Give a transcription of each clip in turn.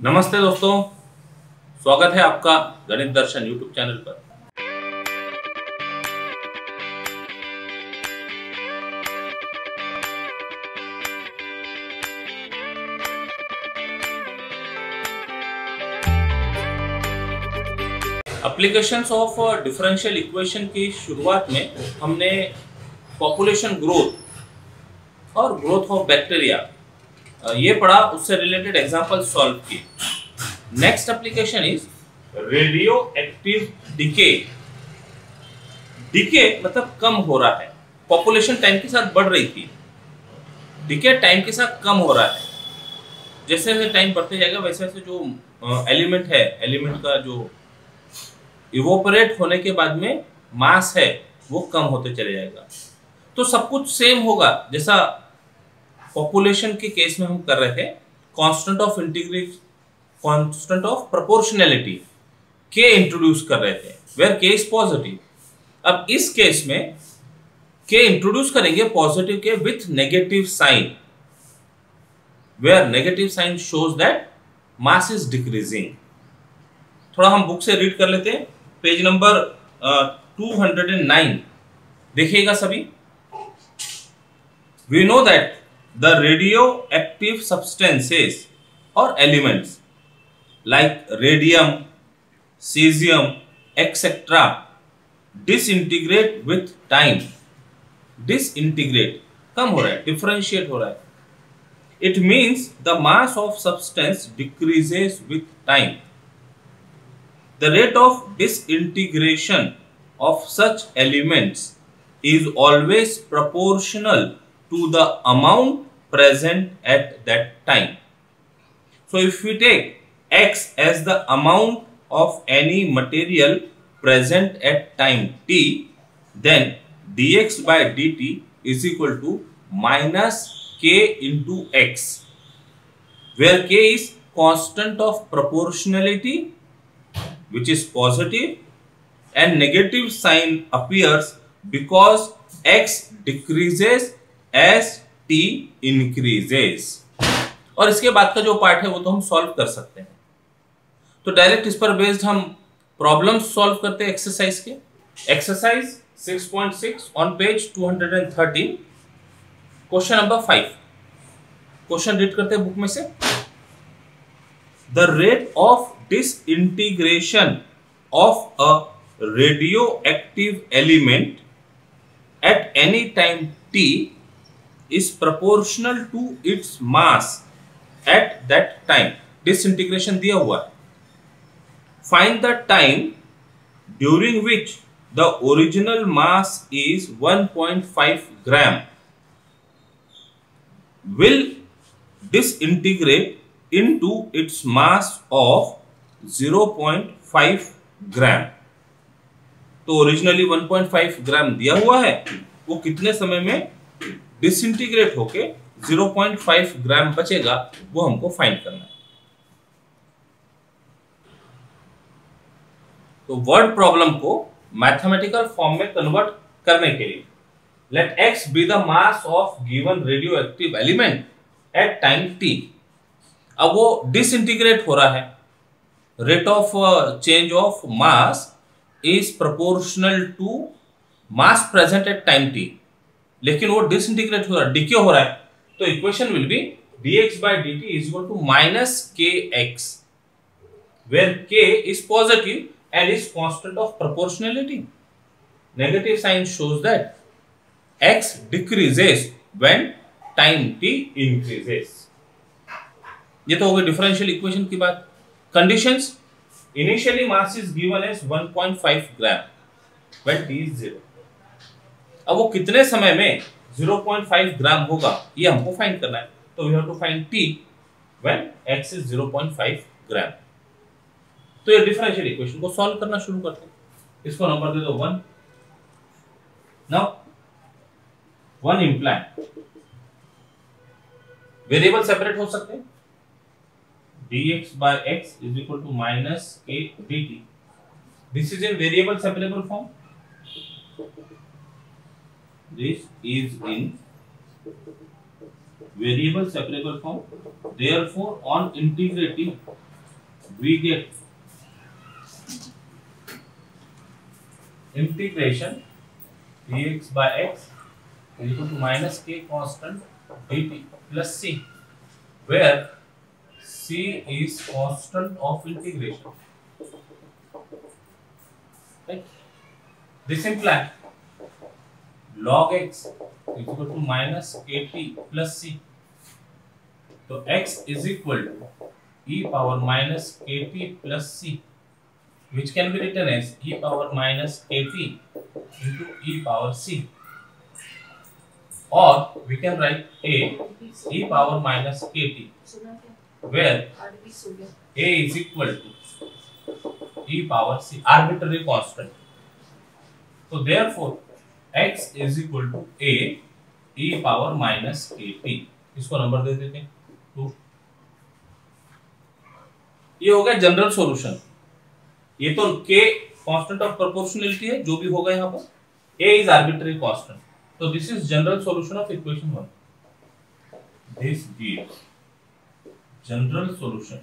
नमस्ते दोस्तों, स्वागत है आपका गणित दर्शन यूट्यूब चैनल पर। एप्लीकेशंस ऑफ डिफरेंशियल इक्वेशन की शुरुआत में हमने पॉपुलेशन ग्रोथ और ग्रोथ ऑफ बैक्टीरिया ये पढ़ा, उससे रिलेटेड एग्जांपल सॉल्व किए। Next application is radio active decay. Decay मतलब कम हो रहा है, पॉपुलेशन टाइम के साथ बढ़ रही थी, डिके टाइम के साथ कम हो रहा है। जैसे जैसे टाइम बढ़ते जाएगा वैसे वैसे जो एलिमेंट है, एलिमेंट का जो इवोपरेट होने के बाद में मास है वो कम होते चले जाएगा। तो सब कुछ सेम होगा जैसा पॉपुलेशन के केस में हम कर रहे थे। Constant of integration, constant of proportionality के इंट्रोड्यूस कर रहे थे, वेयर के इज पॉजिटिव। अब इस केस में के इंट्रोड्यूस करेंगे पॉजिटिव के with negative sign, where negative sign shows that mass is decreasing. थोड़ा हम बुक से रीड कर लेते हैं, पेज नंबर 209 देखिएगा सभी। We know that the radioactive substances or elements like radium, cesium, etc. disintegrate with time. Disintegrate कम हो रहा है, differentiate हो रहा है। It means the mass of substance decreases with time. The rate of disintegration of such elements is always proportional to the amount present at that time. So if we take x as the amount of any material present at time t, then dx by dt is equal to minus k into x, where k is constant of proportionality which is positive, and negative sign appears because x decreases as t increases। और इसके बाद का जो part है वो तो हम solve कर सकते हैं। तो डायरेक्ट इस पर बेस्ड हम प्रॉब्लम्स सॉल्व करते हैं एक्सरसाइज के। Exercise 6.6 on page 213, question number 5। Question read करते हैं बुक में से। The rate of disintegration of a radioactive element at any time t is proportional to its mass at that time। disintegration दिया हुआ है। find the time during which the original mass is 1.5 gram will disintegrate into its mass of 0.5 gram. तो originally 1.5 ग्राम दिया हुआ है, वो कितने समय में डिसइंटीग्रेट होके 0.5 ग्राम बचेगा वो हमको फाइंड करना है। तो वर्ड प्रॉब्लम को मैथमेटिकल फॉर्म में कन्वर्ट करने के लिए let x be the mass of given radio active element at time t। अब वो डिसइंटीग्रेट हो रहा है, rate of change of mass is proportional to mass present at time t, लेकिन वो डिसइंटीग्रेट हो रहा है, डिके हो रहा है। तो equation will be dx by dt is equal to minus kx, where k is positive and is constant of proportionality. Negative sign shows that x decreases when time t increases। ये तो हो गई differential equation की बात। Conditions, initially mass is given as 1.5 gram when t is 0। अब वो कितने समय में 0.5 ग्राम होगा ये हमको फाइंड करना है। तो we have to find t when x is 0.5 gram. तो ये डिफरेंशियल इक्वेशन को सॉल्व करना शुरू करते हैं। इसको नंबर दे दो 1। नाउ 1 इंप्लाय वेरिएबल सेपरेट हो सकते हैं। dx by x is equal to minus k dt. This is in variable separable form. This is in variable separable form. Therefore, on integrating we get integration dx by x is equal to minus k constant dt plus c, where c is constant of integration. Right? This implies log x is equal to minus kt plus c. So x is equal to e power minus kt plus c, which can be written as e power minus kt into e power c, or we can write a e power minus kt, where a is equal to e power c, arbitrary constant. So therefore x is equal to a e power minus kt. इसको number दे देते हैं 2. ये हो गया general solution. ये तो k constant of proportionality है, जो भी होगा यहाँ पर a इज आर्बिट्ररी कांस्टेंट. तो this is general solution of equation 1. This gives general solution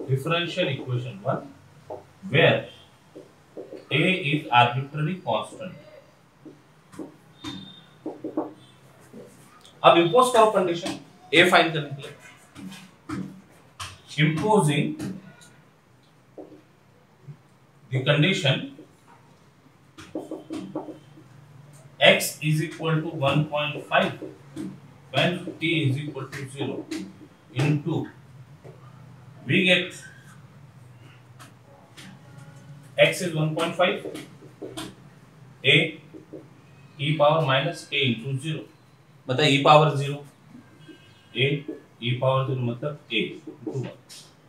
differential equation 1 where a is arbitrary constant. अब इम्पोज करो कंडीशन a फाइंड करने के लिए. Imposing the condition x is equal to 1.5 when t is equal to 0 into, we get x is 1.5 a e power minus k into 0. मतलब e power 0 a e power 0 मतलब a into 1.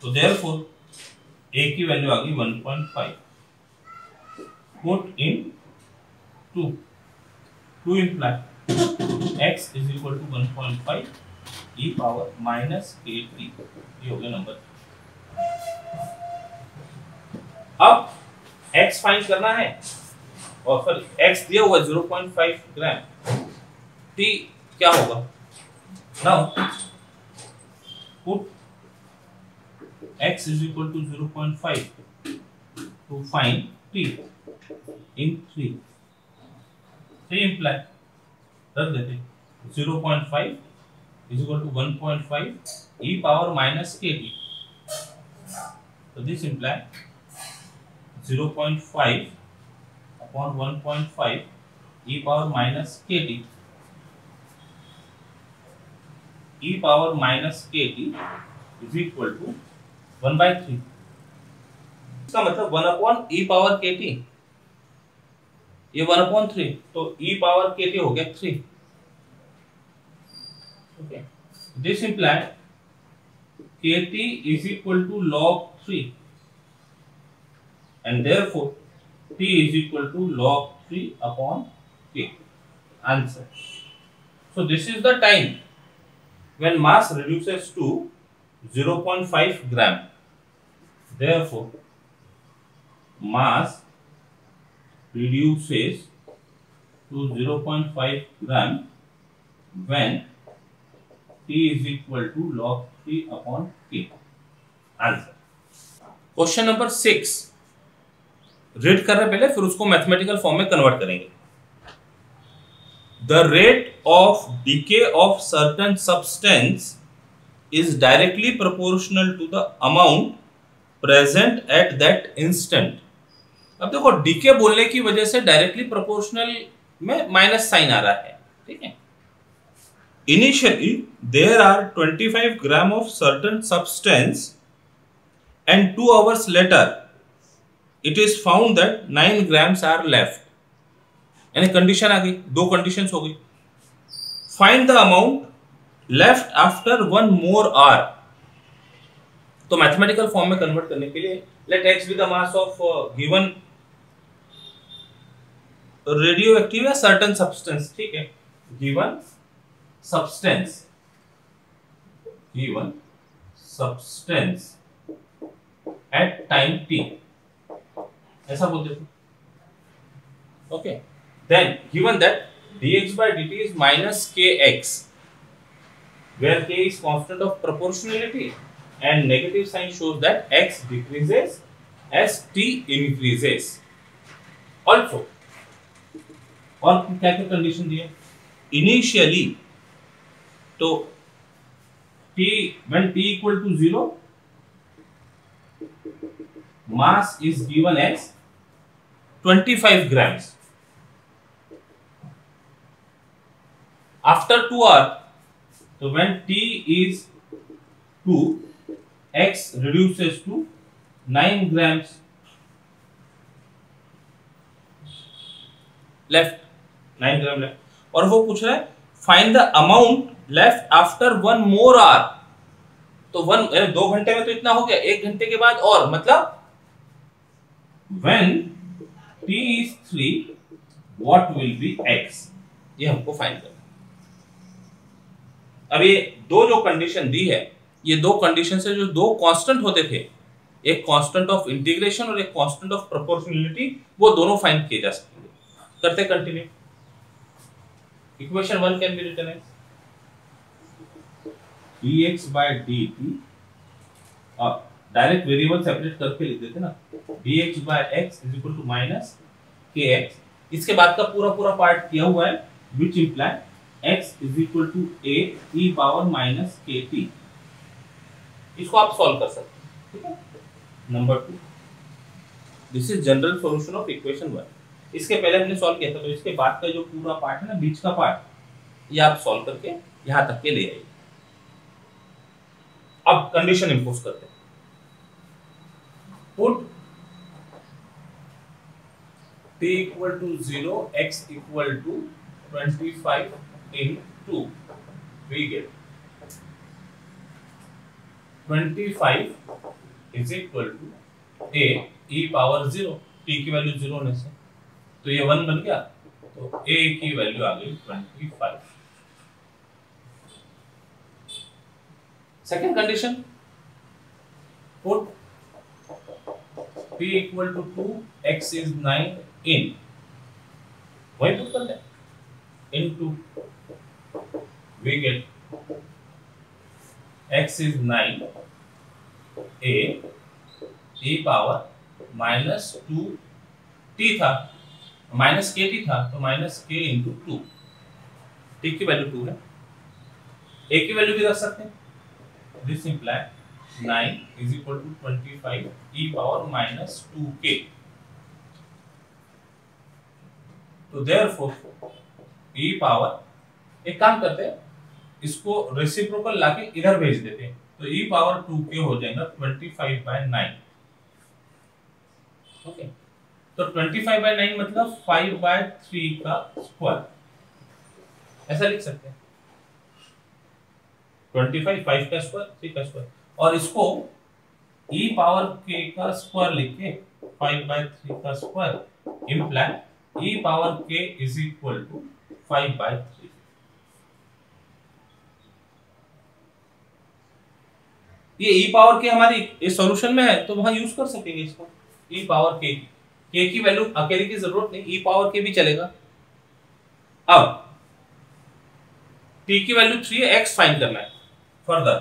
तो therefore a की value आ गई 1.5. Put in 2 imply x is equal to 1.5 e power minus kt. ये हो गया number. अब x find करना है और फिर x दिया हुआ 0.5 ग्राम. t क्या होगा? Now put x is equal to 0.5 to find t in 3. 3 imply रख देते 0.5 is equal to 1.5 e power minus kt. So this imply 0.5 upon 1.5 e power minus kt. E power minus kt is equal to 1/3. इसका मतलब 1 upon e power kt, ये 1 upon 3, तो e power kt हो गया 3. Okay, this implies kt is equal to log 3 and therefore t is equal to log 3 upon k. Answer. So this is the time when mass reduces to 0.5 gram. Therefore mass reduces to 0.5 gram when t is equal to log 3 upon k. Answer. Question number 6. Read कर रहे पहले, फिर उसको mathematical form में convert करेंगे. The rate of decay of certain substance is directly proportional to the amount present at that instant. अब देखो DK बोलने की वजह से डायरेक्टली प्रोपोर्शनल में माइनस साइन आ रहा है. ठीक है. Initially there are 25 gram of certain substance and 2 hours later it is found that 9 grams are left. यानी कंडीशन आ गई, 2 कंडीशंस हो गई. Find the amount left after 1 more hour. तो मैथमेटिकल फॉर्म में कन्वर्ट करने के लिए let x be the mass of given radioactive या सर्टेन सब्सटेंस. ठीक है. Given substance at time t, ऐसा बोल देते. Okay. Then given that dx by dt is minus kx, where k is constant of proportionality and negative sign shows that x decreases as t increases. Also, और क्या क्या condition दी है initially? तो t when t equal to 0, mass is given as 25 grams. After 2 hours, so when t is 2, x reduces to 9 grams left, 9 gram left. और वो पूछ रहा है find the amount left after 1 more hour. तो 2 घंटे में तो इतना हो गया, 1 घंटे के बाद और मतलब when t is 3 what will be x, ये हमको फाइंड करना है. अब ये दो जो कंडीशन दी है, ये दो कंडीशन से जो दो कांस्टेंट होते थे, एक कांस्टेंट ऑफ इंटीग्रेशन और एक कांस्टेंट ऑफ प्रोपोर्शनलिटी, वो दोनों फाइंड किए जा सकेंगे. करते continue. Equation 1 can be written as dx by dt, और डायरेक्ट वेरिएबल सेपरेट करके लिख देते ना, dx by x is equal to minus kx. इसके बाद का पूरा पार्ट किया हुआ है which imply x is equal to a e power minus kt. इसको आप सॉल्व कर सकते हैं. ठीक है. Number 2, this is general solution of equation 1. इसके पहले हमने सॉल्व किया था, तो इसके बाद का जो पूरा पार्ट है ना, बीच का पार्ट, ये आप सॉल्व करके यहां तक के ले आइए. अब कंडीशन इंपोज करते हैं. Put t equal to 0, x equal to 25 in 2, we get 25 is equal to a e power 0. t की वैल्यू 0 होने से तो ये 1 बन गया, तो a की वैल्यू आ गई 25. Second condition, put p equal to 2, x is 9 in, वही पुट करते हैं, into we get x is 9 a e power minus 2 t था, माइनस के टी था, तो माइनस के इंटू 2. टी की वैल्यू 2 है, ए की वैल्यू भी रख सकते हैं. This imply 9 is equal to 25 e power minus 2k. तो देयरफॉर ई पावर, एक काम करते हैं, इसको रेसिप्रोकल लाके इधर भेज देते हैं, तो ई पावर 2k हो जाएगा 25/9. ओके. तो 25/9 मतलब 5/3 का स्क्वायर, ऐसा लिख सकते हैं. 25 5 का स्क्वायर 3 का स्क्वायर, और इसको e पावर k का स्क्वायर लिख के 5/3 का square imply e power k is equal to 5/3. ये e पावर k हमारी इस सॉल्यूशन में है, तो वहां यूज कर सकेंगे इसको. e पावर k की वैल्यू अकेले की जरूरत नहीं, e पावर के भी चलेगा. अब t की वैल्यू 3 है, x फाइंड करना है. Further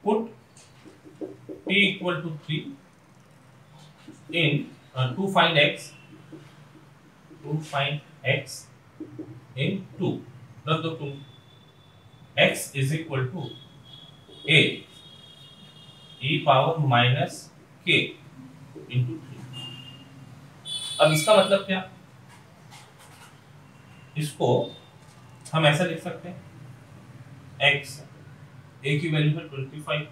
put t equal to 3 in to find x in 2. रख दो 2. x is equal to a e power minus k into 3. अब इसका मतलब क्या, इसको हम ऐसा लिख सकते हैं, x a की वैल्यू है 25,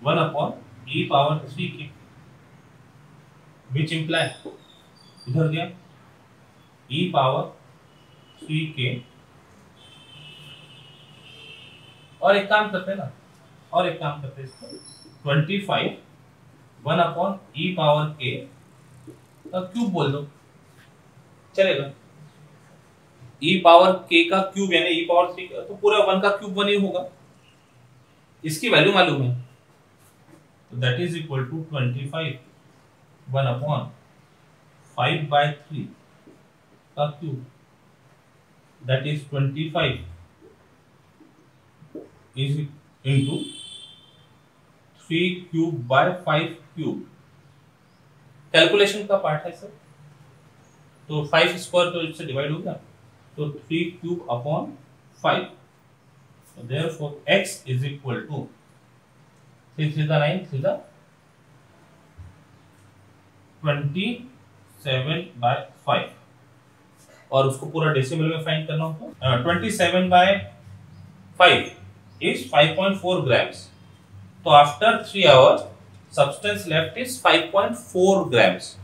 1 upon e power 3k, which imply इधर गया e पावर 3k. और एक काम करते हैं ना, और एक काम करते हैं, इसको 25 1 अपॉन e पावर k का क्यूब बोल दो, चलेगा. e पावर k का क्यूब यानी e पावर 3 का, तो पूरा 1 का क्यूब 1 ही होगा. इसकी वैल्यू मालूम है, तो that is equal to 25 1 upon 5/3 का cube, that is 25 is into 3 cube by 5 cube. Calculation का पार्ट है सर, तो 5 स्क्वायर तो इससे डिवाइड हो गया, तो 3 cube upon 5, therefore x is equal to 3 3 9 3 27 by 5, और उसको पूरा डेसिमल में फाइंड करना हो तो 27 बाय 5 इज 5.4 ग्राम्स। तो after 3 hours substance left is 5.4 grams.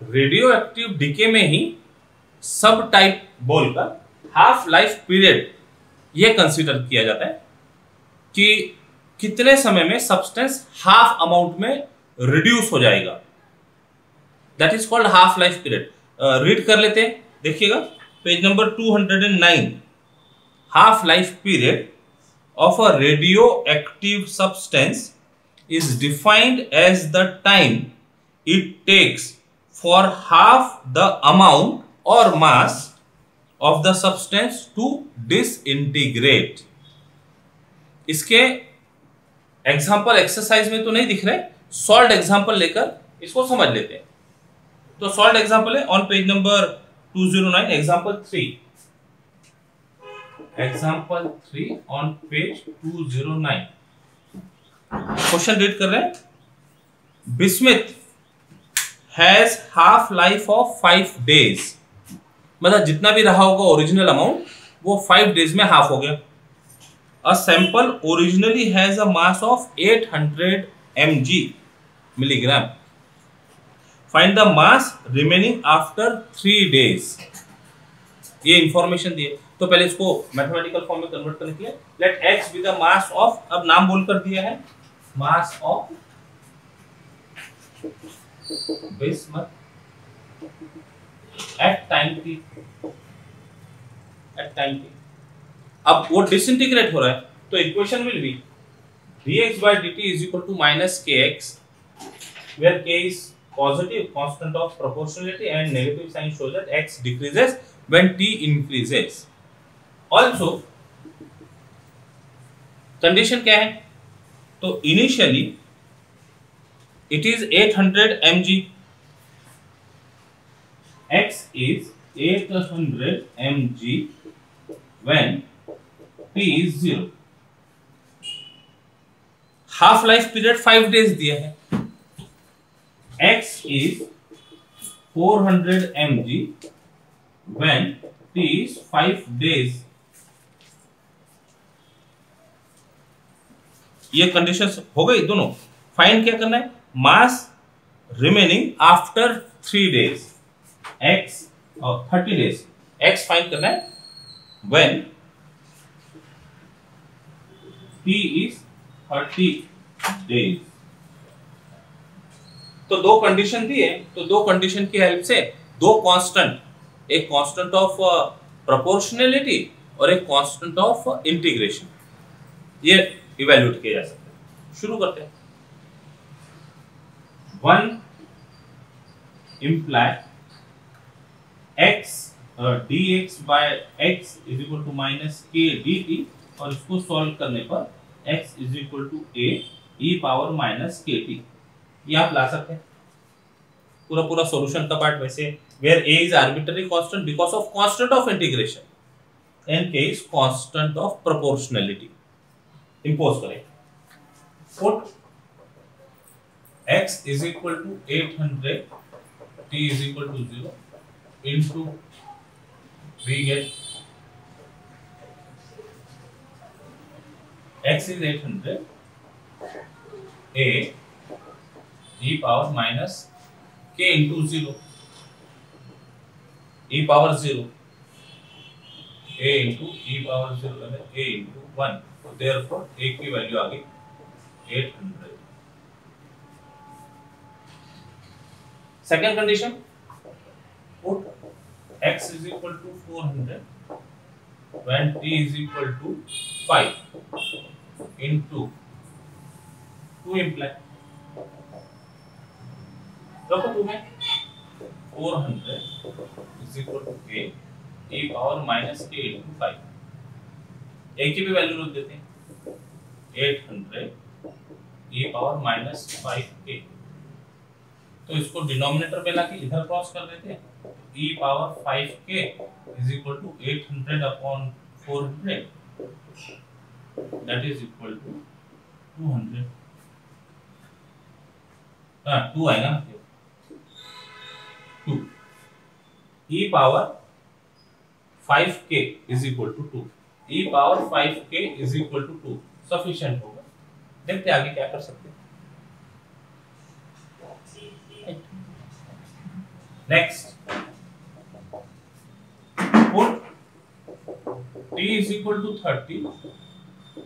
Radio active decay में ही सब टाइप बोलकर हाफ लाइफ पीरियड यह कंसीडर किया जाता है कि कितने समय में सब्सटेंस हाफ अमाउंट में रिड्यूस हो जाएगा, that is called half life period. Read कर लेते हैं, देखिएगा page number 209। Half life period of a radioactive substance is defined as the time it takes for half the amount or mass of the substance to disintegrate। इसके example exercise में तो नहीं दिख रहे, सॉल्ट एग्जाम्पल लेकर इसको समझ लेते हैं। तो सॉल्ट एग्जाम्पल है on page number 209, example 3। Example 3 on page 209। Question read कर रहे हैं, bismuth has half life of 5 days. मतलब जितना भी रहा होगा ओरिजिनल अमाउंट वो 5 डेज में हाफ हो गया। A sample originally has a mass of 800 mg milligram. Find the mass remaining after 3 days. ये इंफॉर्मेशन दिए, तो पहले इसको मैथमेटिकल फॉर्म में कन्वर्ट करने के लिए let x be the mass of, अब नाम बोलकर दिया है, mass of bismuth at time t, at time t। अब वो डिसइंटीग्रेट हो रहा है, तो equation will be dx by dt is equal to minus kx, where k is positive constant of proportionality and negative sign shows that x decreases when t increases। Also condition क्या है, तो initially it is 800 mg, x is 800 mg when t is 0। Half life period 5 days दिया है, x is 400 mg when t is 5 days। ये condition हो गई दोनों। Find क्या करना है, मास रिमेनिंग आफ्टर 3 डेज, x और 30 डेज, x फाइंड करना है when t is 30 डेज। तो दो कंडीशन दी है, तो दो कंडीशन की हेल्प से दो कांस्टेंट, एक कांस्टेंट ऑफ प्रोपोर्शनैलिटी और एक कांस्टेंट ऑफ इंटीग्रेशन, ये इवैल्यूएट किया जा सकता है। शुरू करते हैं। 1 imply x dx by x is equal to minus k dt, और इसको सॉल्व करने पर x is equal to a e power minus kt, ये आप ला सकते हैं। पूरा पूरा सॉल्यूशन का पार्ट वैसे where a is arbitrary constant because of constant of integration and k is constant of proportionality, impose करें। Put x is equal to 800, t is equal to 0 into, we get x is 800 a e power minus k into 0, e power 0, a into e power 0 a into 1, so therefore a की value आ गई 800। Second condition, put x is equal to 400 when t is equal to 5 into 2 imply, रखो 2 में 400 is equal to a e power minus k into 5, a की भी value रख देते हैं 800 e power -5k। तो इसको डिनोमिनेटर पे लाके इधर क्रॉस कर देते हैं। e power 5k is equal to 800 upon 400, that is equal to 200। 2 आएगा ना, 2 e power 5k is equal to 2, e power 5k is equal to 2 sufficient होगा। देखते आगे क्या कर सकते हैं। Next, put t is equal to 30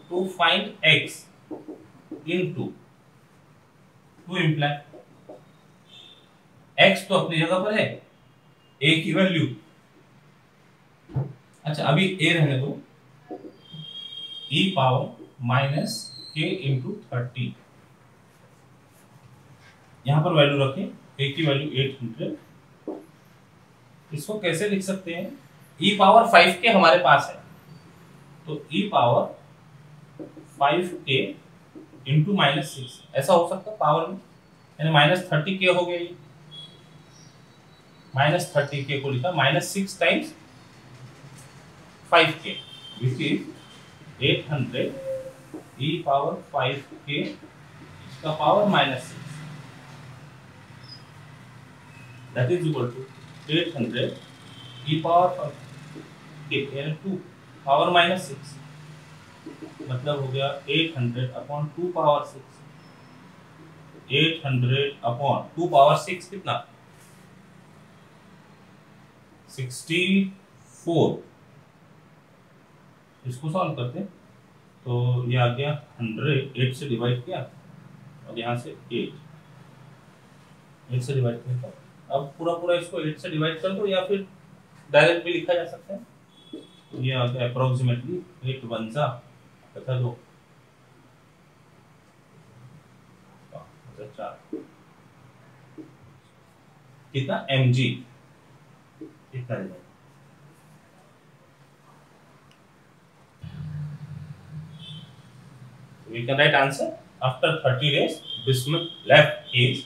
to find x into 2 imply x तो अपनी जगह पर है, a की वैल्यू, अच्छा अभी a रहने दो, e पावर -k इंटू 30, यहां पर वैल्यू रखें, a की वैल्यू 800। इसको कैसे लिख सकते हैं, e पावर 5k हमारे पास है, तो e पावर 5k इंटू -6 ऐसा हो सकता है पावर में, यानी -30k हो गया। ये -30k को लिखा -6 times 5k which is 800 e power 5k इसका power -6, that is equal to 800 e power 2 power -6, मतलब हो गया 800 अपॉन 2 पावर 6, 800 अपॉन 2 पावर 6 कितना, 64। इसको सॉल्व करते हैं तो ये आ गया 100, 8 से डिवाइड किया और यहाँ से 8 से डिवाइड किया। तो अब पूरा इसको 8 से डिवाइड कर दो या फिर डायरेक्ट भी लिखा जा सकता है। तो ये आ गया अप्रोक्सीमेटली 8 1 तथा 2 4 कितना mg कितना है। We can write answer after 30 days bismuth left is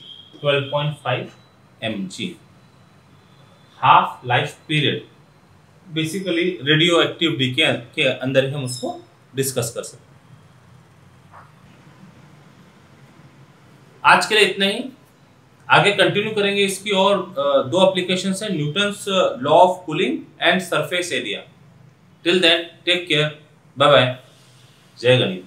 12.5 mg। Half life period basically radio active decay के अंदर ही हम उसको डिस्कस कर सकते हैं। आज के लिए इतना ही, आगे कंटिन्यू करेंगे इसकी और 2 एप्लीकेशंस है, Newton's law of cooling and surface area. Till then take care, bye bye, जय गणित।